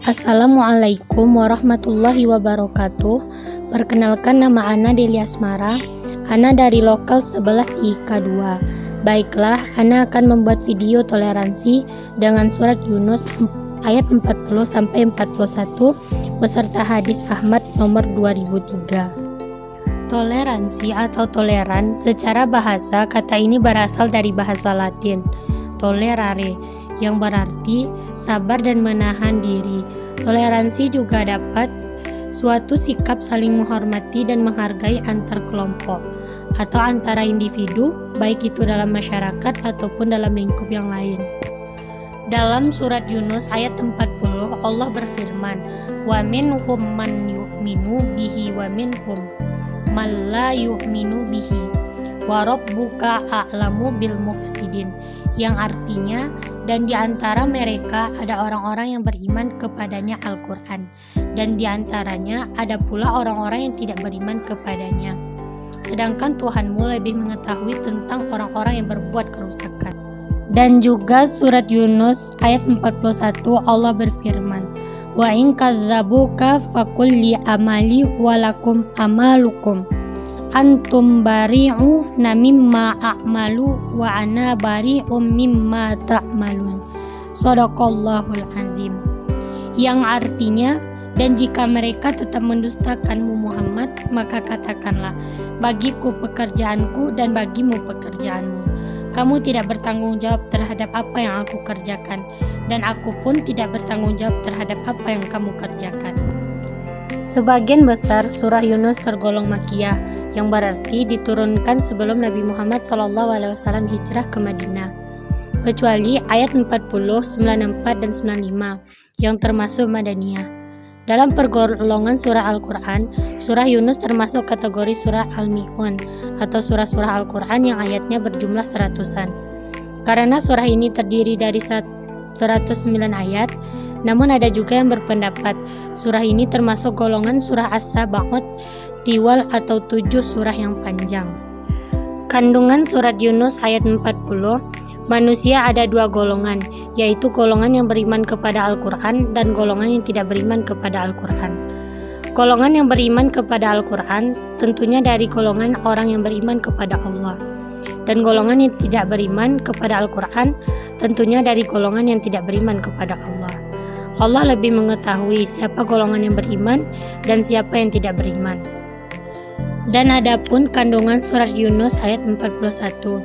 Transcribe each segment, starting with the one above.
Assalamualaikum warahmatullahi wabarakatuh. Perkenalkan, nama Ana Delia Asmara. Ana dari lokal 11 IK 2. Baiklah, Ana akan membuat video toleransi dengan surat Yunus ayat 40 sampai 41 beserta hadis Ahmad nomor 2003. Toleransi atau toleran, secara bahasa kata ini berasal dari bahasa Latin tolerare, yang berarti sabar dan menahan diri. Toleransi juga dapat suatu sikap saling menghormati dan menghargai antar kelompok atau antara individu, baik itu dalam masyarakat ataupun dalam lingkup yang lain. Dalam surat Yunus ayat 40, Allah berfirman, "Wa minhum man yu'minu bihi wa minhum man la yu'minu bihi wa rabbuka a'lamu bil mufsidin," yang artinya, dan di antara mereka ada orang-orang yang beriman kepadanya Al-Quran, dan di antaranya ada pula orang-orang yang tidak beriman kepadanya. Sedangkan Tuhanmu lebih mengetahui tentang orang-orang yang berbuat kerusakan. Dan juga surat Yunus ayat 41 Allah berfirman, "Wa in kadzabuka faqul li amali walakum amalukum antum bari'u na mimma a'malu wa ana bari'um mimma ta'malun." Shadaqallahul azim. Yang artinya, dan jika mereka tetap mendustakanmu Muhammad, maka katakanlah, bagiku pekerjaanku dan bagimu pekerjaanmu. Kamu tidak bertanggung jawab terhadap apa yang aku kerjakan, dan aku pun tidak bertanggung jawab terhadap apa yang kamu kerjakan. Sebagian besar surah Yunus tergolong Makkiyah, yang berarti diturunkan sebelum Nabi Muhammad SAW hijrah ke Madinah, kecuali ayat 40, 94, dan 95 yang termasuk Madaniyah. Dalam pergolongan surah Al-Quran, surah Yunus termasuk kategori surah Al-Mi'un atau surah-surah Al-Quran yang ayatnya berjumlah 100-an. Karena surah ini terdiri dari 109 ayat, namun ada juga yang berpendapat surah ini termasuk golongan surah As-Sab'ut Tiwal atau 7 surah yang panjang. Kandungan surat Yunus ayat 40, manusia ada 2 golongan, yaitu golongan yang beriman kepada Al-Quran dan golongan yang tidak beriman kepada Al-Quran. Golongan yang beriman kepada Al-Quran tentunya dari golongan orang yang beriman kepada Allah, dan golongan yang tidak beriman kepada Al-Quran tentunya dari golongan yang tidak beriman kepada Allah. Allah lebih mengetahui siapa golongan yang beriman dan siapa yang tidak beriman. Dan adapun kandungan surat Yunus ayat 41,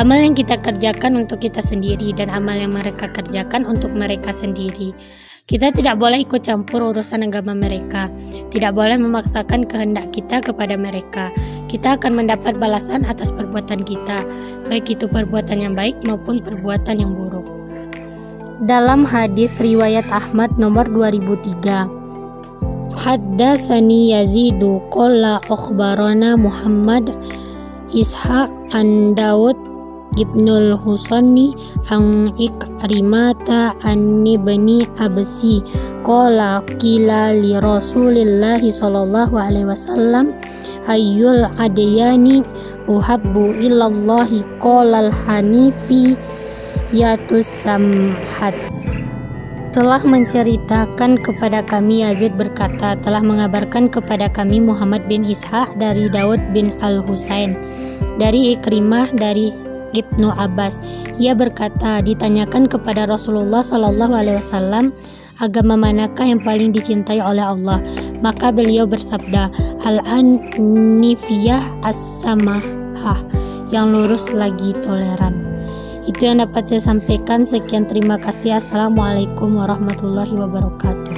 amal yang kita kerjakan untuk kita sendiri dan amal yang mereka kerjakan untuk mereka sendiri. Kita tidak boleh ikut campur urusan agama mereka, tidak boleh memaksakan kehendak kita kepada mereka. Kita akan mendapat balasan atas perbuatan kita, baik itu perbuatan yang baik maupun perbuatan yang buruk. Dalam hadis riwayat Ahmad nomor 2003, Haddatsani Yazidu qala akhbarana Muhammad Ishaq an Daud ibnul Husaini an Ikrimata an ibni Absi qala qila li Rasulillahi sallallahu alaihi wasallam ayyul adyani uhabbu ilallahi qala al-hanifi yatus samhat. Telah menceritakan kepada kami, Yazid berkata, telah mengabarkan kepada kami Muhammad bin Ishaq dari Daud bin Al-Husain dari Ikrimah dari Ibnu Abbas. Ia berkata, ditanyakan kepada Rasulullah SAW, agama manakah yang paling dicintai oleh Allah? Maka beliau bersabda, Al-Hanifiyah As-Samahah, yang lurus lagi toleran. Itu yang dapat saya sampaikan. Sekian, terima kasih. Assalamualaikum warahmatullahi wabarakatuh.